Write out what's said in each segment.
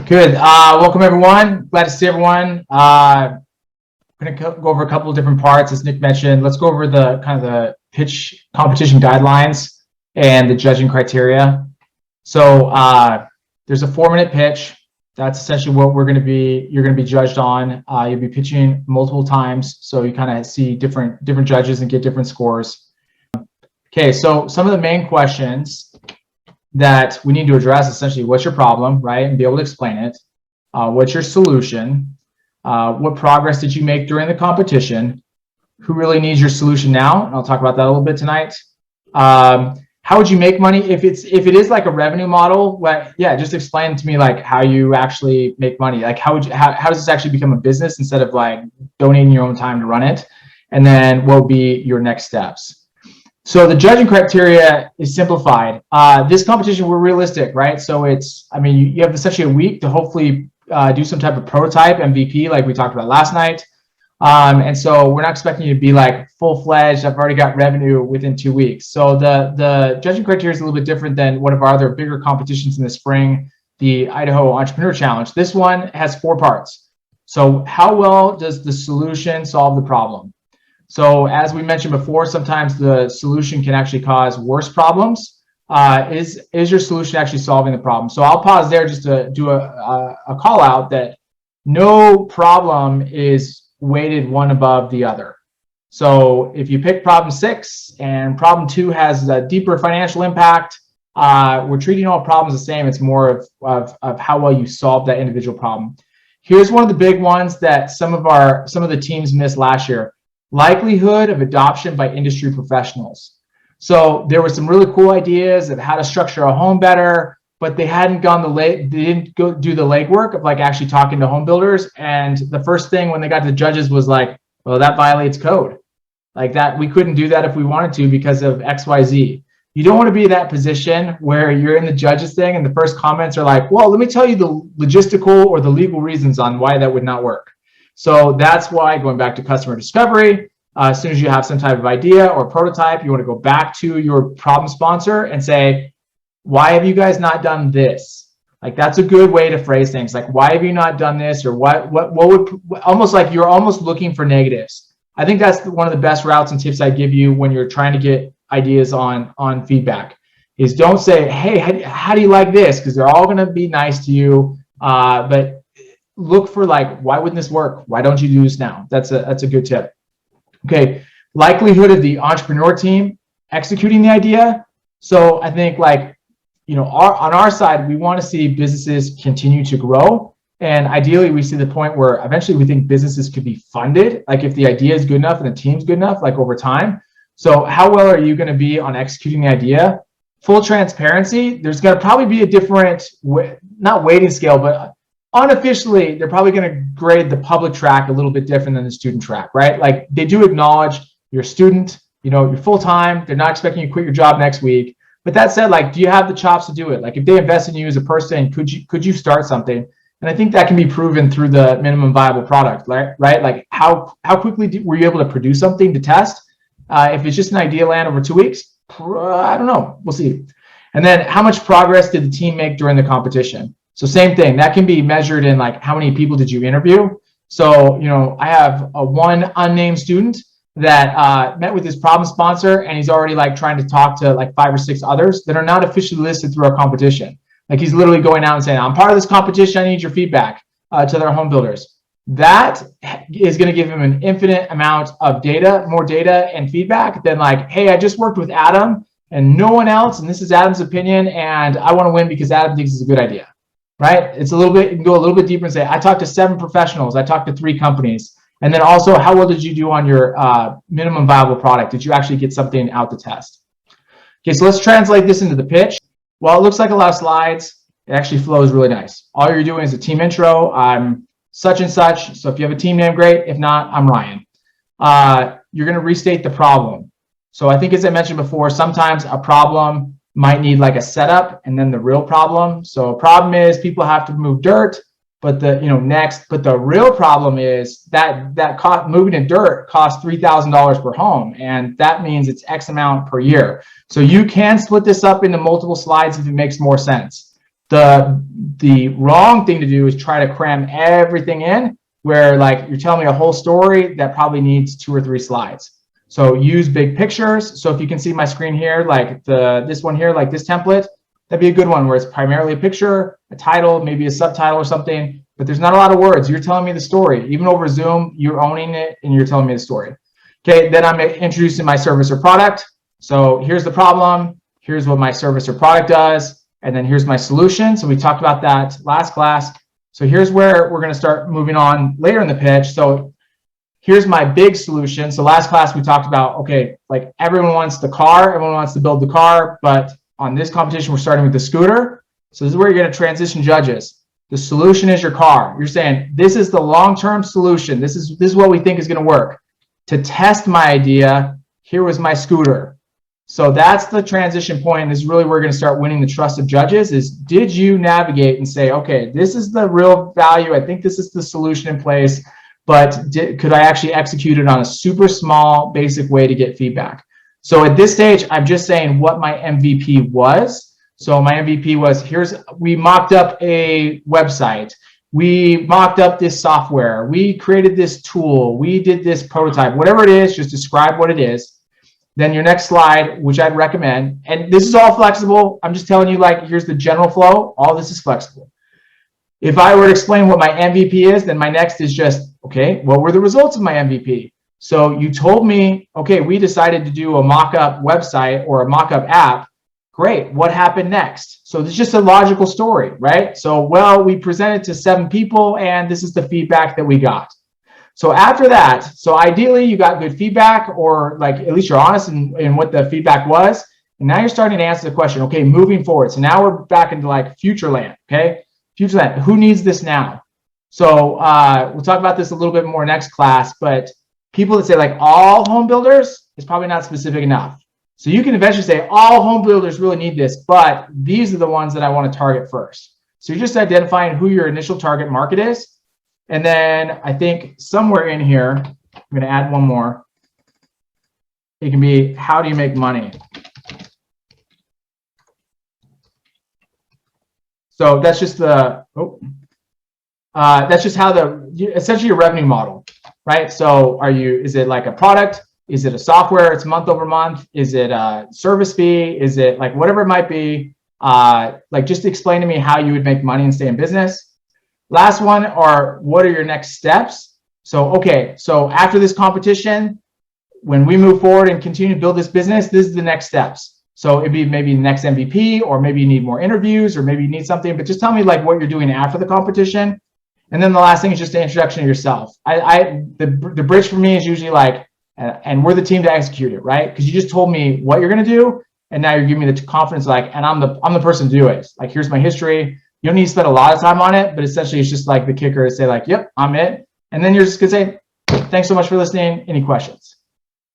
Good. Welcome everyone. Glad to see everyone. We're going to go over a couple of different parts, as Nick mentioned. Let's go over the kind of the pitch competition guidelines and the judging criteria. So there's a 4-minute pitch. That's essentially what you're going to be judged on. You'll be pitching multiple times, so you kind of see different judges and get different scores. Okay, so some of the main questions that we need to address, essentially, what's your problem, right? And be able to explain it. What's your solution? What progress did you make during the competition? Who really needs your solution now? And I'll talk about that a little bit tonight. How would you make money if it is like a revenue model? Well, yeah, just explain to me like how you actually make money. Like how does this actually become a business instead of like donating your own time to run it? And then what will be your next steps? So the judging criteria is simplified. This competition, we're realistic, right? So you have essentially a week to hopefully do some type of prototype MVP like we talked about last night. And so we're not expecting you to be like full-fledged, I've already got revenue within 2 weeks. So the judging criteria is a little bit different than one of our other bigger competitions in the spring, the Idaho Entrepreneur Challenge. This one has 4 parts. So how well does the solution solve the problem? So as we mentioned before, sometimes the solution can actually cause worse problems. Is your solution actually solving the problem? So I'll pause there just to do a call out that no problem is weighted one above the other. So if you pick problem 6 and problem 2 has a deeper financial impact, we're treating all problems the same. It's more of how well you solve that individual problem. Here's one of the big ones that some of the teams missed last year. Likelihood of adoption by industry professionals. So there were some really cool ideas of how to structure a home better, but they didn't go do the legwork of like actually talking to home builders. And the first thing when they got to the judges was like, well, that violates code. Like that, we couldn't do that if we wanted to because of XYZ. You don't want to be in that position where you're in the judges thing and the first comments are like, well, let me tell you the logistical or the legal reasons on why that would not work. So that's why, going back to customer discovery, as soon as you have some type of idea or prototype, you want to go back to your problem sponsor and say, why have you guys not done this? Like that's a good way to phrase things. Like, why have you not done this? Or what would, almost like you're almost looking for negatives. I think that's one of the best routes and tips I give you when you're trying to get ideas on feedback is don't say, hey, how do you like this? Because they're all going to be nice to you. But look for like, why wouldn't this work? Why don't you do this now? That's a good tip. Okay, likelihood of the entrepreneur team executing the idea. So I think like, on our side, we want to see businesses continue to grow. And ideally we see the point where eventually we think businesses could be funded. Like if the idea is good enough and the team's good enough, like over time. So how well are you going to be on executing the idea? Full transparency, there's going to probably be a different, not weighting scale, but unofficially, they're probably going to grade the public track a little bit different than the student track, right? Like they do acknowledge you're a student, you're full-time. They're not expecting you to quit your job next week. But that said, like, do you have the chops to do it? Like if they invest in you as a person, could you start something? And I think that can be proven through the minimum viable product, right? Like how quickly were you able to produce something to test? If it's just an idea land over 2 weeks, I don't know. We'll see. And then how much progress did the team make during the competition? So same thing, that can be measured in like how many people did you interview? So, I have one unnamed student that met with his problem sponsor and he's already like trying to talk to like 5 or 6 others that are not officially listed through our competition. Like he's literally going out and saying, I'm part of this competition, I need your feedback to their home builders. That is going to give him an infinite amount of data, more data and feedback than like, hey, I just worked with Adam and no one else, and this is Adam's opinion, and I want to win because Adam thinks it's a good idea. Right? It's a little bit, you can go a little bit deeper and say, I talked to 7 professionals, I talked to 3 companies. And then also, how well did you do on your minimum viable product? Did you actually get something out to test? Okay, so let's translate this into the pitch. Well, it looks like a lot of slides. It actually flows really nice. All you're doing is a team intro. I'm such and such. So if you have a team name, great. If not, I'm Ryan. You're going to restate the problem. So I think, as I mentioned before, sometimes a problem might need like a setup and then the real problem. So a problem is people have to move dirt, but the real problem is that moving in dirt costs $3,000 per home. And that means it's X amount per year. So you can split this up into multiple slides if it makes more sense. The wrong thing to do is try to cram everything in, where like you're telling me a whole story that probably needs 2 or 3 slides. So use big pictures. So if you can see my screen here, like this one here, like this template, that'd be a good one where it's primarily a picture, a title, maybe a subtitle or something, but there's not a lot of words. You're telling me the story. Even over Zoom, you're owning it and you're telling me the story. Okay, then I'm introducing my service or product. So here's the problem. Here's what my service or product does. And then here's my solution. So we talked about that last class. So here's where we're going to start moving on later in the pitch. So here's my big solution. So last class we talked about, okay, like everyone wants the car, everyone wants to build the car, but on this competition, we're starting with the scooter. So this is where you're going to transition judges. The solution is your car. You're saying, this is the long-term solution. This is what we think is going to work. To test my idea, here was my scooter. So that's the transition point. This is really where we're going to start winning the trust of judges is, did you navigate and say, okay, this is the real value. I think this is the solution in place, but could I actually execute it on a super small, basic way to get feedback? So at this stage, I'm just saying what my MVP was. So my MVP was, we mocked up a website. We mocked up this software. We created this tool. We did this prototype. Whatever it is, just describe what it is. Then your next slide, which I'd recommend, and this is all flexible. I'm just telling you, like, here's the general flow. All this is flexible. If I were to explain what my MVP is, then my next is just, okay, what were the results of my MVP? So you told me, okay, we decided to do a mock-up website or a mock-up app. Great, what happened next? So this is just a logical story, right? So, well, we presented to 7 people and this is the feedback that we got. So after that, so ideally you got good feedback, or like at least you're honest in what the feedback was. And now you're starting to answer the question, okay, moving forward. So now we're back into like future land, okay? Future land, who needs this now? So we'll talk about this a little bit more next class, but people that say like all home builders is probably not specific enough. So you can eventually say all home builders really need this, but these are the ones that I want to target first. So you're just identifying who your initial target market is. And then I think somewhere in here, I'm going to add one more. It can be, how do you make money? So that's just the, that's just how essentially your revenue model, right? So is it like a product? Is it a software? It's month over month. Is it a service fee? Is it like whatever it might be? Like just explain to me how you would make money and stay in business. Last one are, what are your next steps? So, okay, so after this competition, when we move forward and continue to build this business, this is the next steps. So it'd be maybe the next MVP, or maybe you need more interviews, or maybe you need something, but just tell me like what you're doing after the competition. And then the last thing is just the introduction of yourself. The bridge for me is usually like, and we're the team to execute it, right? Because you just told me what you're gonna do, and now you're giving me the confidence, like, and I'm the person to do it. Like, here's my history. You don't need to spend a lot of time on it, but essentially it's just like the kicker to say like, yep, I'm it. And then you're just gonna say, thanks so much for listening. Any questions?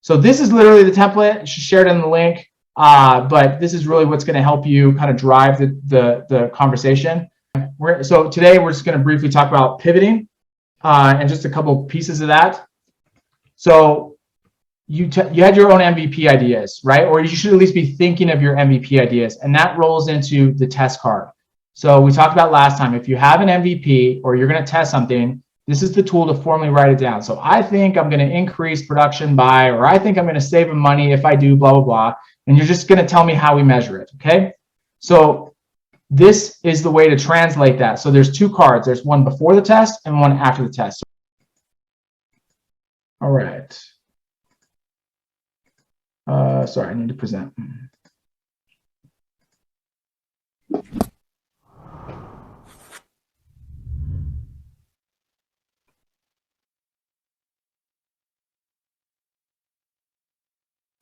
So this is literally the template. It's shared in the link, but this is really what's gonna help you kind of drive the conversation. So today we're just gonna briefly talk about pivoting and just a couple pieces of that. So you had your own MVP ideas, right? Or you should at least be thinking of your MVP ideas, and that rolls into the test card. So we talked about last time, if you have an MVP or you're going to test something, this is the tool to formally write it down. So I think I'm going to increase production by, or I think I'm going to save money if I do blah, blah, blah. And you're just going to tell me how we measure it. Okay. So this is the way to translate that. So there's 2 cards. There's one before the test and one after the test. All right. Sorry, I need to present.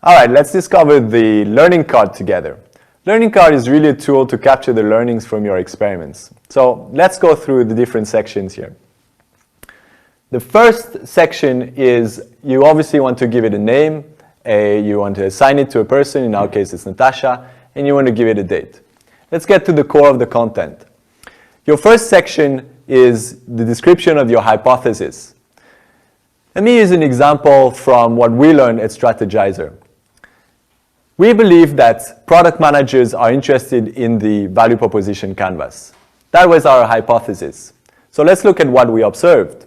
All right, let's discover the learning card together. Learning card is really a tool to capture the learnings from your experiments. So let's go through the different sections here. The first section is, you obviously want to give it a name, you want to assign it to a person, in our case it's Natasha, and you want to give it a date. Let's get to the core of the content. Your first section is the description of your hypothesis. Let me use an example from what we learned at Strategizer. We believe that product managers are interested in the value proposition canvas. That was our hypothesis. So let's look at what we observed.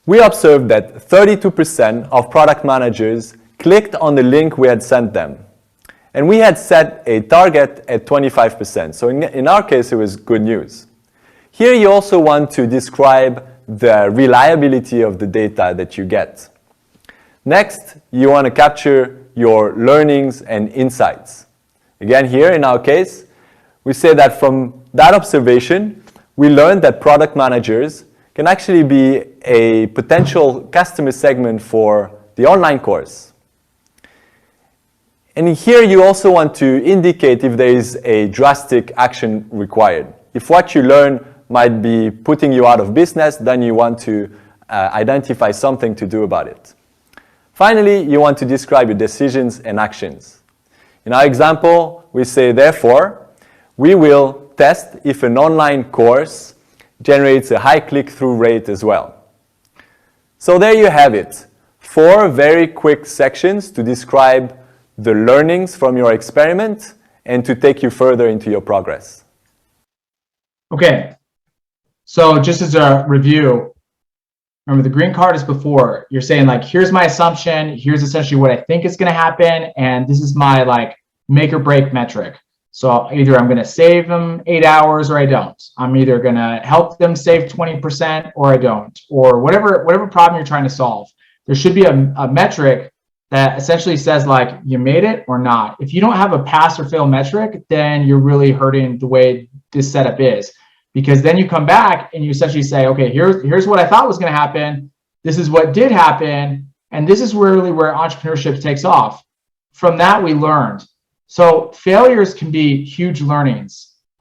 We observed that 32% of product managers clicked on the link we had sent them. And we had set a target at 25%. So in our case, it was good news. Here you also want to describe the reliability of the data that you get. Next, you want to capture your learnings and insights. Again, here in our case, we say that from that observation, we learned that product managers can actually be a potential customer segment for the online course. And here you also want to indicate if there is a drastic action required. If what you learn might be putting you out of business, then you want to identify something to do about it. Finally, you want to describe your decisions and actions. In our example, we say, therefore, we will test if an online course generates a high click-through rate as well. So there you have it. 4 very quick sections to describe the learnings from your experiment and to take you further into your progress. Okay, so just as a review, remember the green card is before. You're saying like, here's my assumption, here's essentially what I think is going to happen, and this is my like make or break metric. So either I'm going to save them 8 hours or I don't. I'm either going to help them save 20% or I don't, or whatever problem you're trying to solve. There should be a metric that essentially says like you made it or not. If you don't have a pass or fail metric, then you're really hurting the way this setup is, because then you come back and you essentially say, okay, here's what I thought was going to happen. This is what did happen. And this is really where entrepreneurship takes off. From that, we learned. So failures can be huge learnings.